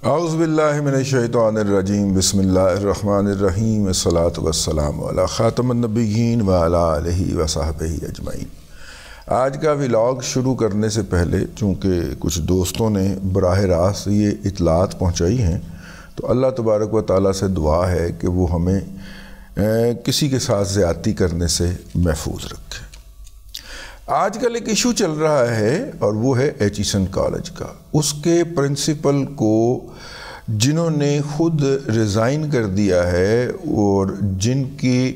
اعوذ باللہ من الشیطان الرجیم بسم اللہ الرحمن الرحیم والصلاة والسلام علی خاتم النبیین وعلی آلہ وصحبہ اجمعین۔ آج کا ولاگ شروع کرنے سے پہلے چونکہ کچھ دوستوں نے براہ راست یہ اطلاعات پہنچائی ہیں تو اللہ تبارک و تعالیٰ سے دعا ہے کہ وہ ہمیں کسی کے ساتھ زیادتی کرنے سے محفوظ رکھے۔ آج کل ایک ایشو چل رہا ہے اور وہ ہے ایچیسن کالج کا۔ اس کے پرنسپل کو جنہوں نے خود ریزائن کر دیا ہے اور جن کی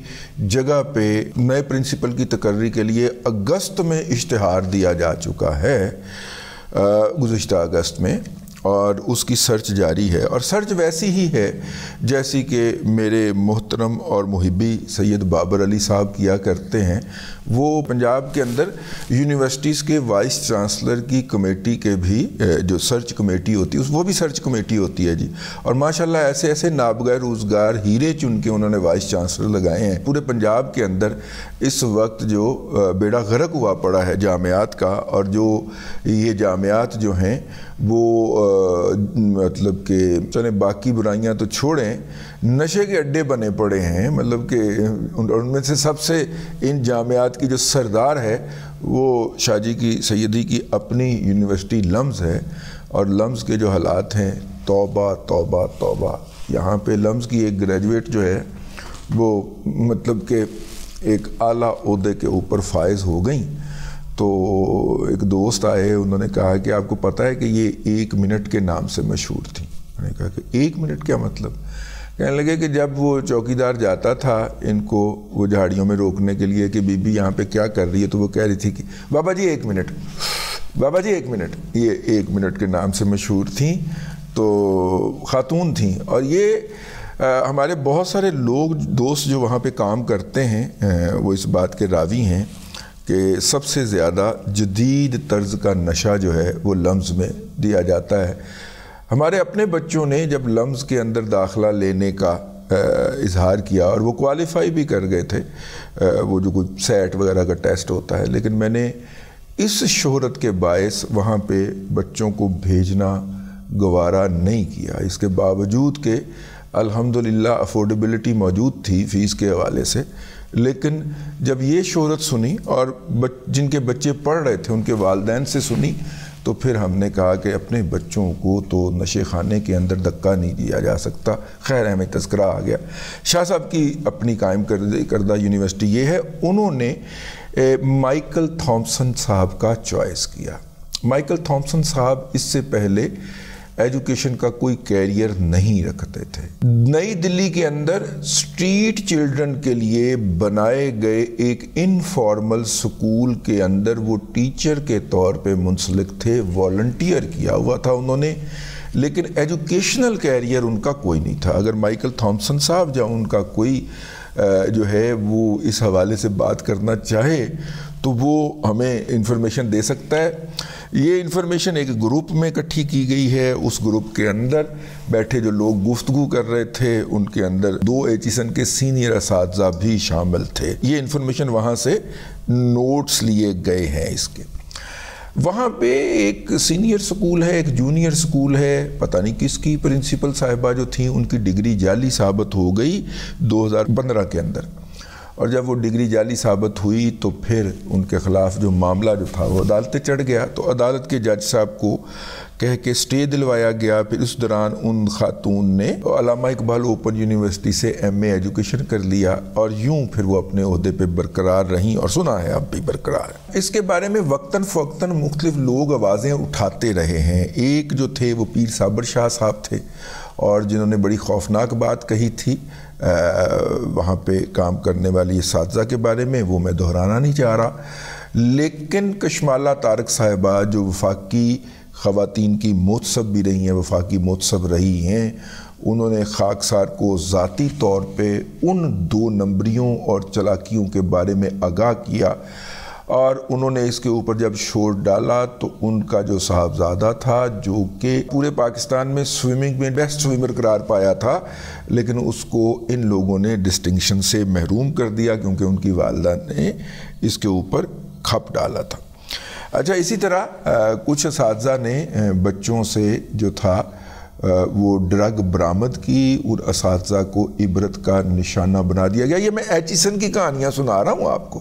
جگہ پہ نئے پرنسپل کی تقرری کے لیے اگست میں اشتہار دیا جا چکا ہے، گزشتہ اگست میں، اور اس کی سرچ جاری ہے، اور سرچ ویسی ہی ہے جیسی کہ میرے محترم اور محبی سید بابر علی صاحب کیا کرتے ہیں۔ وہ پنجاب کے اندر یونیورسٹیز کے وائس چانسلر کی کمیٹی کے بھی جو سرچ کمیٹی ہوتی ہے وہ بھی سرچ کمیٹی ہوتی ہے جی، اور ماشاءاللہ ایسے ایسے نابغہ روزگار ہیرے چن کے انہوں نے وائس چانسلر لگائے ہیں۔ پورے پنجاب کے اندر اس وقت جو بیڑا غرق ہوا پڑا ہے جامعات کا، اور جو یہ جامعات جو ہیں وہ مطلب کہ چلیں باقی برائیاں تو چھوڑیں، نشے کے اڈے بنے پڑے ہیں، مطلب کہ ان میں سے سب سے ان جامعات کی جو سردار ہے وہ شاہ جی کی سیدی کی اپنی یونیورسٹی لمز ہے، اور لمز کے جو حالات ہیں توبہ توبہ توبہ۔ یہاں پہ لمز کی ایک گریجویٹ جو ہے وہ مطلب کہ ایک اعلیٰ عہدے کے اوپر فائز ہو گئیں، تو ایک دوست آئے، انہوں نے کہا کہ آپ کو پتہ ہے کہ یہ 1 منٹ کے نام سے مشہور تھیں۔ میں نے کہا کہ 1 منٹ کیا مطلب؟ کہنے لگے کہ جب وہ چوکیدار جاتا تھا ان کو وہ جھاڑیوں میں روکنے کے لیے کہ بی بی یہاں پہ کیا کر رہی ہے، تو وہ کہہ رہی تھی کہ بابا جی 1 منٹ، بابا جی 1 منٹ۔ یہ 1 منٹ کے نام سے مشہور تھیں، تو خاتون تھیں، اور یہ ہمارے بہت سارے لوگ دوست جو وہاں پہ کام کرتے ہیں وہ اس بات کے راوی ہیں کہ سب سے زیادہ جدید طرز کا نشہ جو ہے وہ لمز میں دیا جاتا ہے۔ ہمارے اپنے بچوں نے جب لمز کے اندر داخلہ لینے کا اظہار کیا، اور وہ کوالیفائی بھی کر گئے تھے، وہ جو کوئی سیٹ وغیرہ کا ٹیسٹ ہوتا ہے، لیکن میں نے اس شہرت کے باعث وہاں پہ بچوں کو بھیجنا گوارا نہیں کیا، اس کے باوجود کہ الحمدللہ افورڈیبلٹی موجود تھی فیس کے حوالے سے۔ لیکن جب یہ شہرت سنی اور جن کے بچے پڑھ رہے تھے ان کے والدین سے سنی، تو پھر ہم نے کہا کہ اپنے بچوں کو تو نشے خانے کے اندر دھکا نہیں دیا جا سکتا۔ خیر ہمیں تذکرہ آ گیا۔ شاہ صاحب کی اپنی قائم کردہ یونیورسٹی یہ ہے، انہوں نے مائیکل تھامسن صاحب کا چوائس کیا۔ مائیکل تھامسن صاحب اس سے پہلے ایجوکیشن کا کوئی کیریئر نہیں رکھتے تھے۔ نئی دلی کے اندر اسٹریٹ چلڈرن کے لیے بنائے گئے ایک انفارمل سکول کے اندر وہ ٹیچر کے طور پہ منسلک تھے، والنٹیئر کیا ہوا تھا انہوں نے، لیکن ایجوکیشنل کیریئر ان کا کوئی نہیں تھا۔ اگر مائیکل تھامسن صاحب جب ان کا کوئی جو ہے وہ اس حوالے سے بات کرنا چاہے تو وہ ہمیں انفارمیشن دے سکتا ہے۔ یہ انفارمیشن ایک گروپ میں اکٹھی کی گئی ہے، اس گروپ کے اندر بیٹھے جو لوگ گفتگو کر رہے تھے ان کے اندر 2 ایچیسن کے سینئر اساتذہ بھی شامل تھے۔ یہ انفارمیشن وہاں سے نوٹس لیے گئے ہیں اس کے۔ وہاں پہ ایک سینئر سکول ہے، ایک جونیئر سکول ہے، پتہ نہیں کس کی پرنسپل صاحبہ جو تھیں ان کی ڈگری جعلی ثابت ہو گئی 2015 کے اندر، اور جب وہ ڈگری جعلی ثابت ہوئی تو پھر ان کے خلاف جو معاملہ جو تھا وہ عدالتیں چڑھ گیا، تو عدالت کے جج صاحب کو کہہ کے سٹے دلوایا گیا۔ پھر اس دوران ان خاتون نے علامہ اقبال اوپن یونیورسٹی سے ایم اے ایجوکیشن کر لیا، اور یوں پھر وہ اپنے عہدے پہ برقرار رہیں، اور سنا ہے اب بھی برقرار ہے۔ اس کے بارے میں وقتاً فوقتاً مختلف لوگ آوازیں اٹھاتے رہے ہیں۔ ایک جو تھے وہ پیر صابر شاہ صاحب تھے، اور جنہوں نے بڑی خوفناک بات کہی تھی وہاں پہ کام کرنے والی اساتذہ کے بارے میں، وہ میں دہرانا نہیں چاہ رہا۔ لیکن کشمالہ طارق صاحبہ جو وفاقی خواتین کی محتسب بھی رہی ہیں، وفاقی محتسب رہی ہیں، انہوں نے خاکسار کو ذاتی طور پہ ان 2 نمبریوں اور چلاکیوں کے بارے میں آگاہ کیا، اور انہوں نے اس کے اوپر جب شور ڈالا تو ان کا جو صاحبزادہ تھا جو کہ پورے پاکستان میں سوئمنگ میں بیسٹ سوئمر قرار پایا تھا، لیکن اس کو ان لوگوں نے ڈسٹنکشن سے محروم کر دیا کیونکہ ان کی والدہ نے اس کے اوپر کھپ ڈالا تھا۔ اچھا، اسی طرح کچھ اساتذہ نے بچوں سے جو تھا وہ ڈرگ برآمد کی اور اساتذہ کو عبرت کا نشانہ بنا دیا گیا۔ یہ میں ایچیسن کی کہانیاں سنا رہا ہوں آپ کو،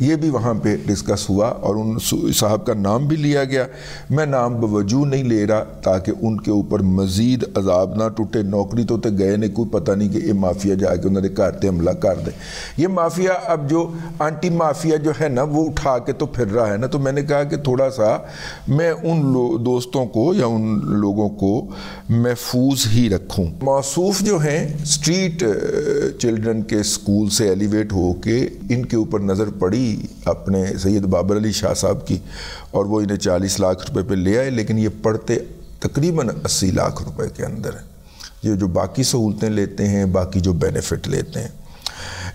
یہ بھی وہاں پہ ڈسکس ہوا اور ان صاحب کا نام بھی لیا گیا۔ میں نام بوجود نہیں لے رہا تاکہ ان کے اوپر مزید عذاب نہ ٹوٹے۔ نوکری تو گئے نے، کوئی پتہ نہیں کہ یہ مافیا جا کے انہوں نے گھر تے حملہ کر دے۔ یہ مافیا اب جو آنٹی مافیا جو ہے نا وہ اٹھا کے تو پھر رہا ہے نا، تو میں نے کہا کہ تھوڑا سا میں ان دوستوں کو یا ان لوگوں کو محفوظ ہی رکھوں۔ موصوف جو ہیں اسٹریٹ چلڈرن کے اسکول سے ایلیویٹ ہو کے ان کے اوپر نظر پڑی اپنے سید بابر علی شاہ صاحب کی، اور وہ انہیں 40 لاکھ روپے پہ لے آئے، لیکن یہ پڑھتے تقریباً 80 لاکھ روپے کے اندر ہیں۔ یہ جو باقی سہولتیں لیتے ہیں، باقی جو بینیفٹ لیتے ہیں،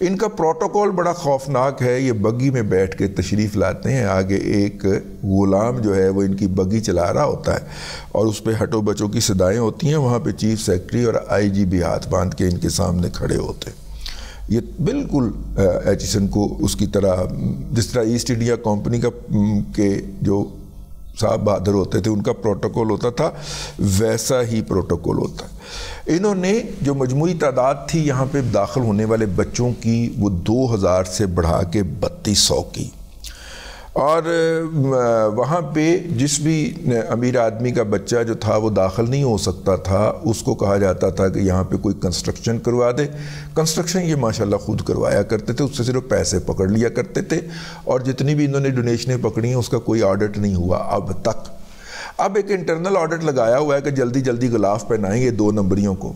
ان کا پروٹوکول بڑا خوفناک ہے۔ یہ بگی میں بیٹھ کے تشریف لاتے ہیں، آگے ایک غلام جو ہے وہ ان کی بگی چلا رہا ہوتا ہے اور اس پہ ہٹو بچوں کی صدائیں ہوتی ہیں۔ وہاں پہ چیف سیکرٹری اور آئی جی بھی ہاتھ باندھ کے ان کے سامنے کھڑے ہوتے ہیں۔ یہ بالکل ایچیسن کو اس کی طرح، جس طرح ایسٹ انڈیا کمپنی کے جو صاحب بہادر ہوتے تھے ان کا پروٹوکول ہوتا تھا، ویسا ہی پروٹوکول ہوتا ہے۔ انہوں نے جو مجموعی تعداد تھی یہاں پہ داخل ہونے والے بچوں کی، وہ 2000 سے بڑھا کے 3200 کی، اور وہاں پہ جس بھی امیر آدمی کا بچہ جو تھا وہ داخل نہیں ہو سکتا تھا، اس کو کہا جاتا تھا کہ یہاں پہ کوئی کنسٹرکشن کروا دے۔ کنسٹرکشن یہ ماشاءاللہ خود کروایا کرتے تھے، اس سے صرف پیسے پکڑ لیا کرتے تھے، اور جتنی بھی انہوں نے ڈونیشنیں پکڑی ہیں اس کا کوئی آڈٹ نہیں ہوا اب تک۔ اب ایک انٹرنل آڈٹ لگایا ہوا ہے کہ جلدی جلدی غلاف پہنائیں گے 2 نمبریوں کو۔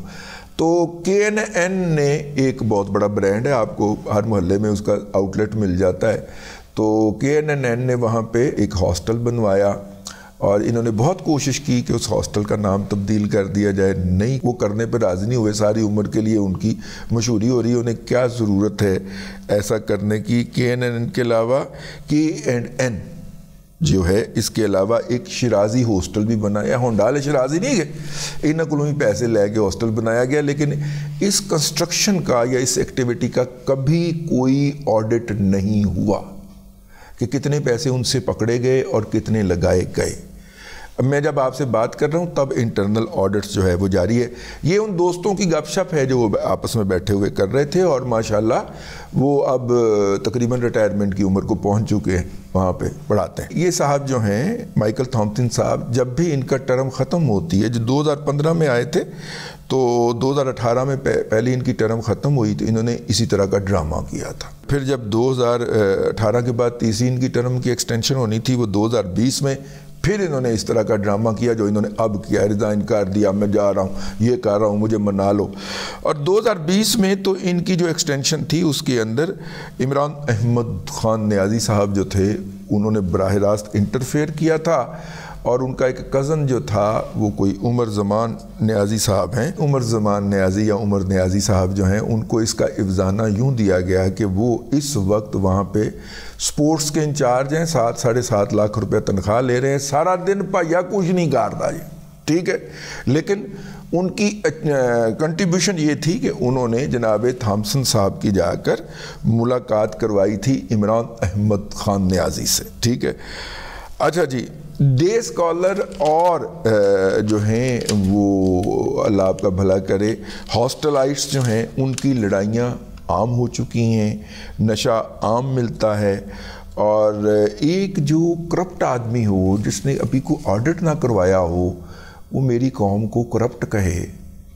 تو KNN نے ایک بہت بڑا برانڈ ہے، آپ کو ہر محلے میں اس کا آؤٹ لیٹ مل جاتا ہے، تو KNN نے وہاں پہ ایک ہاسٹل بنوایا، اور انہوں نے بہت کوشش کی کہ اس ہاسٹل کا نام تبدیل کر دیا جائے، نہیں وہ کرنے پہ راضی نہیں ہوئے۔ ساری عمر کے لیے ان کی مشہوری ہو رہی ہے، انہیں کیا ضرورت ہے ایسا کرنے کی۔ KNN کے علاوہ K&N جو ہے، اس کے علاوہ ایک شرازی ہاسٹل بھی بنایا۔ ہونڈال شرازی نہیں گئے، انہوں کو بھی پیسے لے کے ہاسٹل بنایا گیا، لیکن اس کنسٹرکشن کا یا اس ایکٹیویٹی کا کبھی کوئی آڈٹ نہیں ہوا کہ کتنے پیسے ان سے پکڑے گئے اور کتنے لگائے گئے۔ میں جب آپ سے بات کر رہا ہوں تب انٹرنل آڈٹس جو ہے وہ جاری ہے۔ یہ ان دوستوں کی گپ شپ ہے جو وہ آپس میں بیٹھے ہوئے کر رہے تھے، اور ماشاءاللہ وہ اب تقریباً ریٹائرمنٹ کی عمر کو پہنچ چکے ہیں، وہاں پہ پڑھاتے ہیں۔ یہ صاحب جو ہیں مائیکل تھامپسن صاحب، جب بھی ان کا ٹرم ختم ہوتی ہے، جو 2015 میں آئے تھے، تو 2018 میں پہلے ان کی ٹرم ختم ہوئی تو انہوں نے اسی طرح کا ڈرامہ کیا تھا۔ پھر جب 2018 کے بعد تیسری ان کی ٹرم کی ایکسٹینشن ہونی تھی، وہ 2020 میں پھر انہوں نے اس طرح کا ڈرامہ کیا جو انہوں نے اب کیا، ریزائن کر دیا، میں جا رہا ہوں، یہ کر رہا ہوں، مجھے منا لو۔ اور 2020 میں تو ان کی جو ایکسٹینشن تھی اس کے اندر عمران احمد خان نیازی صاحب جو تھے انہوں نے براہ راست انٹرفیئر کیا تھا، اور ان کا ایک کزن جو تھا وہ کوئی عمر زمان نیازی صاحب ہیں، عمر زمان نیازی یا عمر نیازی صاحب جو ہیں، ان کو اس کا افزانہ یوں دیا گیا کہ وہ اس وقت وہاں پہ سپورٹس کے انچارج ہیں، 7.5 لاکھ روپے تنخواہ لے رہے ہیں، سارا دن پایا کچھ نہیں کرتا جی، ٹھیک ہے، لیکن ان کی کنٹریبیوشن یہ تھی کہ انہوں نے جناب تھامپسن صاحب کی جا کر ملاقات کروائی تھی عمران احمد خان نیازی سے، ٹھیک ہے۔ اچھا جی، ڈے اسکالر اور جو ہیں وہ اللہ آپ کا بھلا کرے ہاسٹلائٹس جو ہیں ان کی لڑائیاں عام ہو چکی ہیں، نشہ عام ملتا ہے، اور ایک جو کرپٹ آدمی ہو جس نے ابھی کو آڈٹ نہ کروایا ہو وہ میری قوم کو کرپٹ کہے،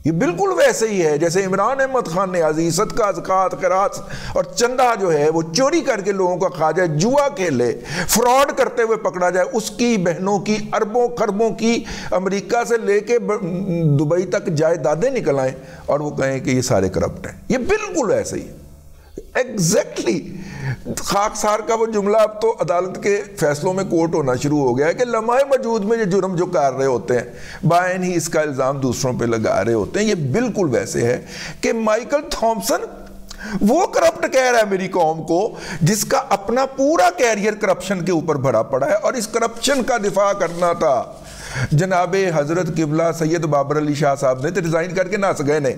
یہ بالکل ویسے ہی ہے جیسے عمران احمد خان نیازی صدقہ زکوٰۃ خیرات اور چندہ جو ہے وہ چوری کر کے لوگوں کا کھا جائے، جوا کھیلے، فراڈ کرتے ہوئے پکڑا جائے، اس کی بہنوں کی اربوں خربوں کی امریکہ سے لے کے دبئی تک جائیدادیں نکل آئیں اور وہ کہیں کہ یہ سارے کرپٹ ہیں، یہ بالکل ایسے ہی ایگزیکٹلی۔ خاکسار کا وہ جملہ اب تو عدالت کے فیصلوں میں کوٹ ہونا شروع ہو گیا ہے کہ لمحہ موجود میں یہ جرم جو کر رہے ہوتے ہیں بائن ہی اس کا الزام دوسروں پہ لگا رہے ہوتے ہیں۔ یہ بالکل ویسے ہے کہ مائیکل تھامپسن وہ کرپٹ کہہ رہا ہے میری قوم کو جس کا اپنا پورا کیریئر کرپشن کے اوپر بھرا پڑا ہے، اور اس کرپشن کا دفاع کرنا تھا جناب حضرت قبلہ سید بابر علی شاہ صاحب نے، تو ریزائن کر کے نس گئے نے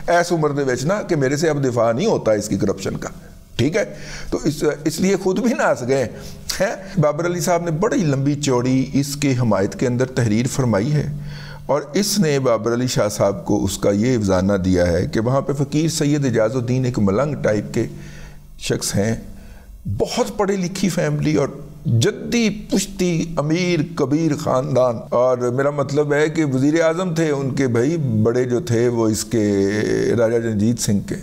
ایس عمر دے وچ نا کہ میرے سے اب دفاع نہیں ہوتا اس کی کرپشن کا، ٹھیک ہے، تو اس لیے خود بھی ناس گئے ہیں۔ بابر علی صاحب نے بڑی لمبی چوڑی اس کے حمایت کے اندر تحریر فرمائی ہے، اور اس نے بابر علی شاہ صاحب کو اس کا یہ افزانہ دیا ہے کہ وہاں پہ فقیر سید اعجاز الدین ایک ملنگ ٹائپ کے شخص ہیں، بہت پڑھی لکھی فیملی اور جدی پشتی امیر کبیر خاندان، اور میرا مطلب ہے کہ وزیر اعظم تھے ان کے بھائی بڑے جو تھے وہ اس کے راجہ رنجیت سنگھ کے،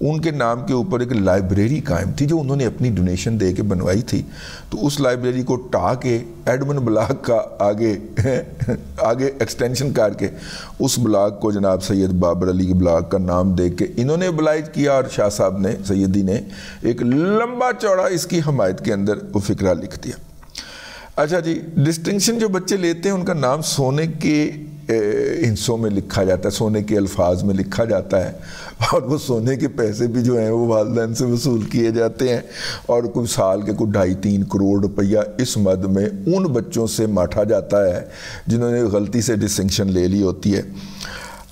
ان کے نام کے اوپر ایک لائبریری قائم تھی جو انہوں نے اپنی ڈونیشن دے کے بنوائی تھی، تو اس لائبریری کو ٹا کے ایڈمن بلاک کا آگے ایکسٹینشن کر کے اس بلاک کو جناب سید بابر علی بلاک کا نام دے کے انہوں نے ابلائج کیا، اور شاہ صاحب نے سیدی نے ایک لمبا چوڑا اس کی حمایت کے اندر وہ فقرہ لکھ دیا۔ اچھا جی، ڈسٹنکشن جو بچے لیتے ہیں ان کا نام سونے کے ہنسوں میں لکھا جاتا ہے، سونے کے الفاظ میں لکھا جاتا ہے، اور وہ سونے کے پیسے بھی جو ہیں وہ والدین سے وصول کیے جاتے ہیں، اور کوئی سال کے کوئی 2.5-3 کروڑ روپیہ اس مد میں ان بچوں سے ماٹھا جاتا ہے جنہوں نے غلطی سے ڈسٹنکشن لے لی ہوتی ہے۔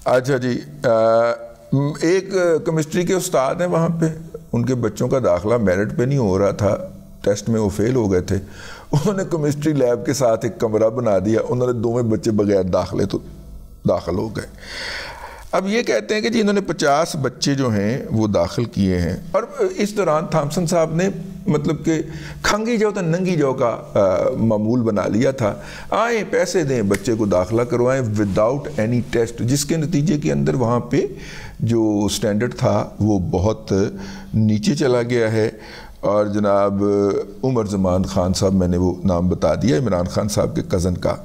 اچھا جی، ایک کیمسٹری کے استاد ہیں وہاں پہ، ان کے بچوں کا داخلہ میرٹ پہ نہیں ہو رہا تھا، ٹیسٹ میں وہ فیل ہو گئے تھے، انہوں نے کیمسٹری لیب کے ساتھ ایک کمرہ بنا دیا، انہوں نے دونوں بچے بغیر داخلے تو داخل ہو گئے۔ اب یہ کہتے ہیں کہ جی انہوں نے 50 بچے جو ہیں وہ داخل کیے ہیں، اور اس دوران تھامسن صاحب نے مطلب کہ کھنگی جو تھا ننگی جو کا معمول بنا لیا تھا، آئیں پیسے دیں بچے کو داخلہ کروائیں وداؤٹ اینی ٹیسٹ، جس کے نتیجے کے اندر وہاں پہ جو سٹینڈرڈ تھا وہ بہت نیچے چلا گیا ہے۔ اور جناب عمر زمان خان صاحب، میں نے وہ نام بتا دیا، عمران خان صاحب کے کزن کا۔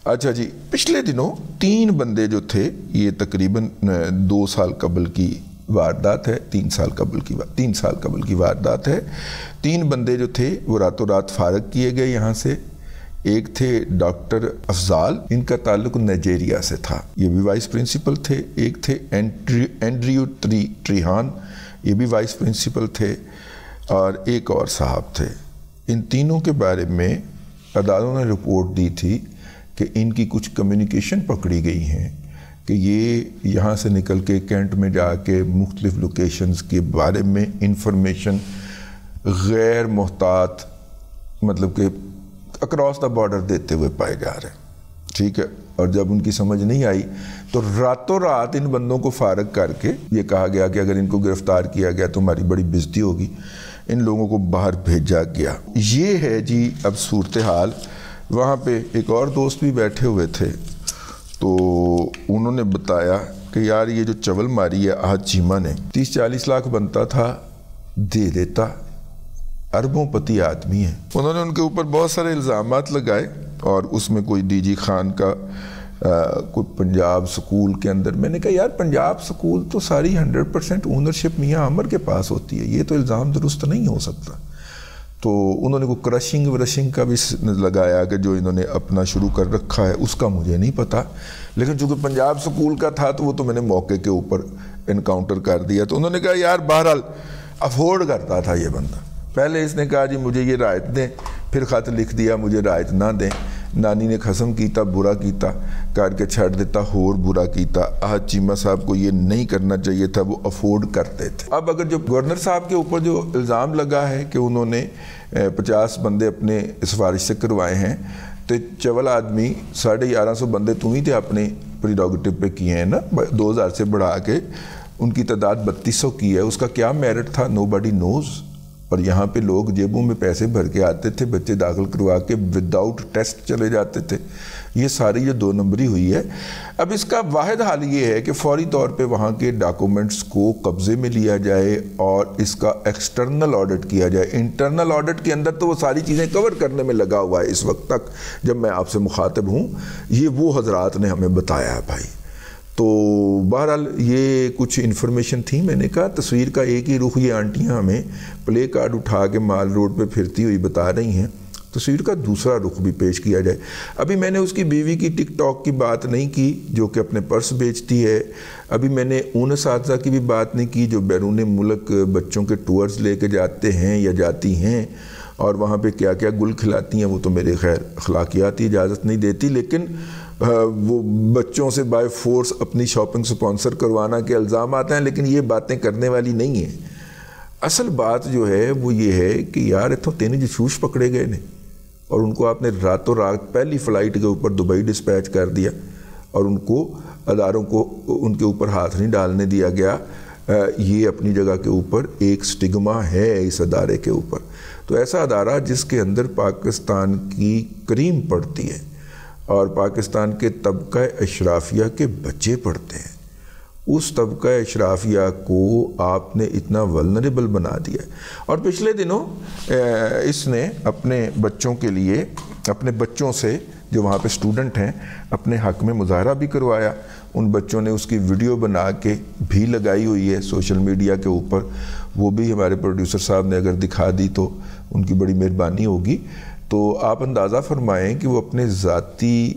اچھا جی، پچھلے دنوں 3 بندے جو تھے، یہ تقریباً 2 سال قبل کی واردات ہے، 3 سال قبل کی واردات ہے، 3 بندے جو تھے وہ راتوں رات فارغ کیے گئے یہاں سے۔ ایک تھے ڈاکٹر افضال، ان کا تعلق نائجیریا سے تھا، یہ بھی وائس پرنسپل تھے۔ ایک تھے اینڈریو ٹریہان، یہ بھی وائس پرنسپل تھے، اور ایک اور صاحب تھے۔ ان تینوں کے بارے میں عدالتوں نے رپورٹ دی تھی کہ ان کی کچھ کمیونیکیشن پکڑی گئی ہیں کہ یہ یہاں سے نکل کے کینٹ میں جا کے مختلف لوکیشنز کے بارے میں انفارمیشن غیر محتاط مطلب کہ اکراس دا بارڈر دیتے ہوئے پائے جا رہے ہیں، ٹھیک ہے۔ اور جب ان کی سمجھ نہیں آئی تو راتوں رات ان بندوں کو فارغ کر کے یہ کہا گیا کہ اگر ان کو گرفتار کیا گیا تو ہماری بڑی بےزتی ہوگی، ان لوگوں کو باہر بھیجا گیا۔ یہ ہے جی اب صورتحال۔ وہاں پہ ایک اور دوست بھی بیٹھے ہوئے تھے، تو انہوں نے بتایا کہ یار یہ جو چول ماری ہے آج چیمہ نے 30-40 لاکھ بنتا تھا، دے دیتا، اربوں پتی آدمی ہے۔ انہوں نے ان کے اوپر بہت سارے الزامات لگائے، اور اس میں کوئی ڈی جی خان کا کوئی پنجاب سکول کے اندر، میں نے کہا یار پنجاب سکول تو ساری 100% اونرشپ میاں عمر کے پاس ہوتی ہے، یہ تو الزام درست نہیں ہو سکتا۔ تو انہوں نے کوئی کرشنگ ورشنگ کا بھی لگایا کہ جو انہوں نے اپنا شروع کر رکھا ہے، اس کا مجھے نہیں پتا، لیکن چونکہ پنجاب سکول کا تھا تو وہ تو میں نے موقع کے اوپر انکاؤنٹر کر دیا۔ تو انہوں نے کہا یار بہرحال افورڈ کرتا تھا یہ بندہ، پہلے اس نے کہا جی مجھے یہ رعایت دیں، پھر خط لکھ دیا مجھے رعایت نہ دیں، نانی نے قسم کیتا برا کیتا کر کے چھڑ دیتا، اور برا کیتا۔ آج چیمہ صاحب کو یہ نہیں کرنا چاہیے تھا، وہ افورڈ کرتے تھے۔ اب اگر جو گورنر صاحب کے اوپر جو الزام لگا ہے کہ انہوں نے 50 بندے اپنے سفارش سے کروائے ہیں، تو چول آدمی 1150 بندے تو ہی تھے اپنے پریروگیٹو پہ کیے ہیں نا، 2000 سے بڑھا کے ان کی تعداد 3200 کی ہے، اس کا کیا میرٹ تھا نو باڈی نوز۔ اور یہاں پہ لوگ جیبوں میں پیسے بھر کے آتے تھے، بچے داخل کروا کے وداؤٹ ٹیسٹ چلے جاتے تھے، یہ ساری جو 2 نمبری ہوئی ہے۔ اب اس کا واحد حل یہ ہے کہ فوری طور پہ وہاں کے ڈاکومنٹس کو قبضے میں لیا جائے اور اس کا ایکسٹرنل آڈٹ کیا جائے۔ انٹرنل آڈٹ کے اندر تو وہ ساری چیزیں کور کرنے میں لگا ہوا ہے اس وقت تک جب میں آپ سے مخاطب ہوں، یہ وہ حضرات نے ہمیں بتایا ہے بھائی۔ تو بہرحال یہ کچھ انفارمیشن تھی، میں نے کہا تصویر کا ایک ہی رخ یہ آنٹیاں ہمیں پلے کارڈ اٹھا کے مال روڈ پہ پھرتی ہوئی بتا رہی ہیں، تصویر کا دوسرا رخ بھی پیش کیا جائے۔ ابھی میں نے اس کی بیوی کی ٹک ٹاک کی بات نہیں کی جو کہ اپنے پرس بیچتی ہے، ابھی میں نے ان اساتذہ کی بھی بات نہیں کی جو بیرون ملک بچوں کے ٹورز لے کے جاتے ہیں یا جاتی ہیں، اور وہاں پہ کیا کیا گل کھلاتی ہیں، وہ تو میرے خیر اخلاقیاتی اجازت نہیں دیتی، لیکن وہ بچوں سے بائی فورس اپنی شاپنگ سپانسر کروانا کے الزامات ہیں، لیکن یہ باتیں کرنے والی نہیں ہیں۔ اصل بات جو ہے وہ یہ ہے کہ یار اتوں 3 جسوس پکڑے گئے نے، اور ان کو آپ نے راتوں رات پہلی فلائٹ کے اوپر دبئی ڈسپیچ کر دیا۔ اور ان کو اداروں کو ان کے اوپر ہاتھ نہیں ڈالنے دیا گیا. یہ اپنی جگہ کے اوپر ایک سٹگما ہے اس ادارے کے اوپر. تو ایسا ادارہ جس کے اندر پاکستان کی کریم پڑھتی ہے اور پاکستان کے طبقہ اشرافیہ کے بچے پڑھتے ہیں, اس طبقہ اشرافیہ کو آپ نے اتنا ولنریبل بنا دیا ہے. اور پچھلے دنوں اس نے اپنے بچوں کے لیے, اپنے بچوں سے جو وہاں پہ سٹوڈنٹ ہیں, اپنے حق میں مظاہرہ بھی کروایا. ان بچوں نے اس کی ویڈیو بنا کے بھی لگائی ہوئی ہے سوشل میڈیا کے اوپر. وہ بھی ہمارے پروڈیوسر صاحب نے اگر دکھا دی تو ان کی بڑی مہربانی ہوگی. تو آپ اندازہ فرمائیں کہ وہ اپنے ذاتی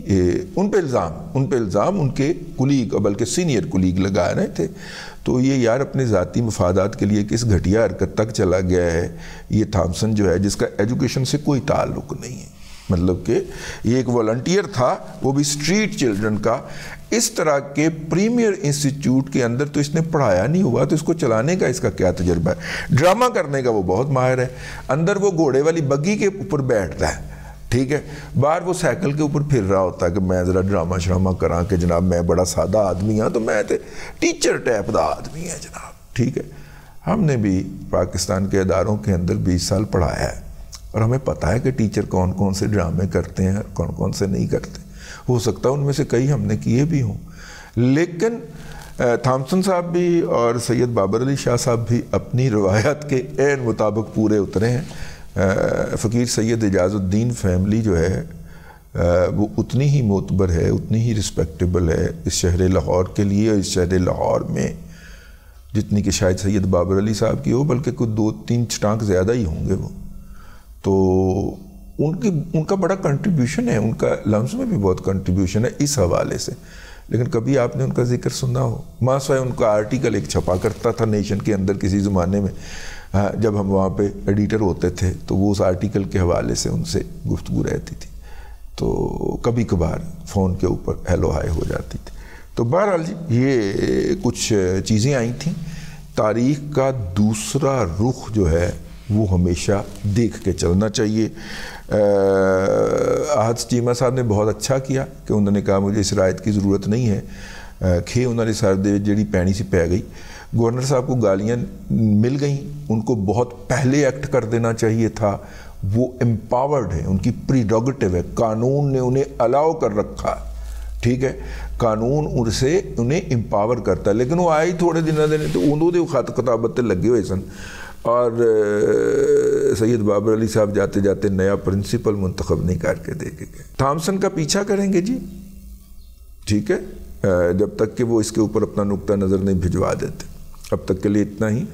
ان پہ الزام ان کے کولیگ, بلکہ سینئر کولیگ لگا رہے تھے. تو یہ یار اپنے ذاتی مفادات کے لیے کس گھٹیا حرکت تک چلا گیا ہے یہ تھامسن جو ہے, جس کا ایجوکیشن سے کوئی تعلق نہیں ہے. مطلب کہ یہ ایک والنٹیئر تھا, وہ بھی اسٹریٹ چلڈرن کا. اس طرح کے پریمیئر انسٹیٹیوٹ کے اندر تو اس نے پڑھایا نہیں ہوا, تو اس کو چلانے کا اس کا کیا تجربہ ہے؟ ڈرامہ کرنے کا وہ بہت ماہر ہے. اندر وہ گھوڑے والی بگی کے اوپر بیٹھتا ہے, ٹھیک ہے, باہر وہ سائیکل کے اوپر پھر رہا ہوتا ہے کہ میں ذرا ڈرامہ شرامہ کراں کہ جناب میں بڑا سادہ آدمی ہوں, تو میں ٹیچر ٹائپ دا آدمی ہے جناب, ٹھیک ہے. ہم نے بھی پاکستان کے اداروں کے اندر 20 سال پڑھایا ہے اور ہمیں پتہ ہے کہ ٹیچر کون کون سے ڈرامے کرتے ہیں, کون کون سے نہیں کرتے. ہو سکتا ہے ان میں سے کئی ہم نے کیے بھی ہوں, لیکن تھامسن صاحب بھی اور سید بابر علی شاہ صاحب بھی اپنی روایت کے عین مطابق پورے اترے ہیں. فقیر سید اعجاز الدین فیملی جو ہے وہ اتنی ہی معتبر ہے, اتنی ہی رسپیکٹیبل ہے اس شہر لاہور کے لیے, اور اس شہر لاہور میں جتنی کہ شاید سید بابر علی صاحب کی ہو, بلکہ کوئی 2-3 چٹانک زیادہ ہی ہوں گے وہ. تو ان کا بڑا کنٹریبیوشن ہے, ان کا لمز میں بھی بہت کنٹریبیوشن ہے اس حوالے سے. لیکن کبھی آپ نے ان کا ذکر سنا ہو؟ ماں سوائے ان کا آرٹیکل ایک چھپا کرتا تھا نیشن کے اندر کسی زمانے میں, جب ہم وہاں پہ ایڈیٹر ہوتے تھے, تو وہ اس آرٹیکل کے حوالے سے ان سے گفتگو رہتی تھی. تو کبھی کبھار فون کے اوپر ہیلو ہائے ہو جاتی تھی. تو بہرحال جی یہ کچھ چیزیں آئی تھیں. تاریخ کا دوسرا رخ جو ہے وہ ہمیشہ دیکھ کے چلنا چاہیے. احد چیمہ صاحب نے بہت اچھا کیا کہ انہوں نے کہا مجھے اس رائت کی ضرورت نہیں ہے, کھے انہوں نے سر دے جڑی پینی سی پی گئی. گورنر صاحب کو گالیاں مل گئیں, ان کو بہت پہلے ایکٹ کر دینا چاہیے تھا. وہ امپاورڈ ہیں, ان کی پریروگیٹو ہے, قانون نے انہیں الاؤ کر رکھا, ٹھیک ہے, قانون ان سے انہیں امپاور کرتا ہے. لیکن وہ آئی تھوڑے دنوں دے تو انہوں نے خط کتابت لگے ہوئے سن, اور سید بابر علی صاحب جاتے جاتے نیا پرنسپل منتخب نہیں کر کے دے کے گئے. تھامسن کا پیچھا کریں گے جی, ٹھیک ہے, جب تک کہ وہ اس کے اوپر اپنا نقطہ نظر نہیں بھجوا دیتے. اب تک کے لیے اتنا ہی.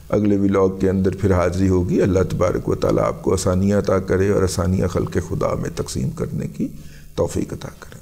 اگلے ولاگ کے اندر پھر حاضری ہوگی. اللہ تبارک و تعالیٰ آپ کو آسانیاں عطا کرے اور آسانیاں خلق خدا میں تقسیم کرنے کی توفیق عطا کرے.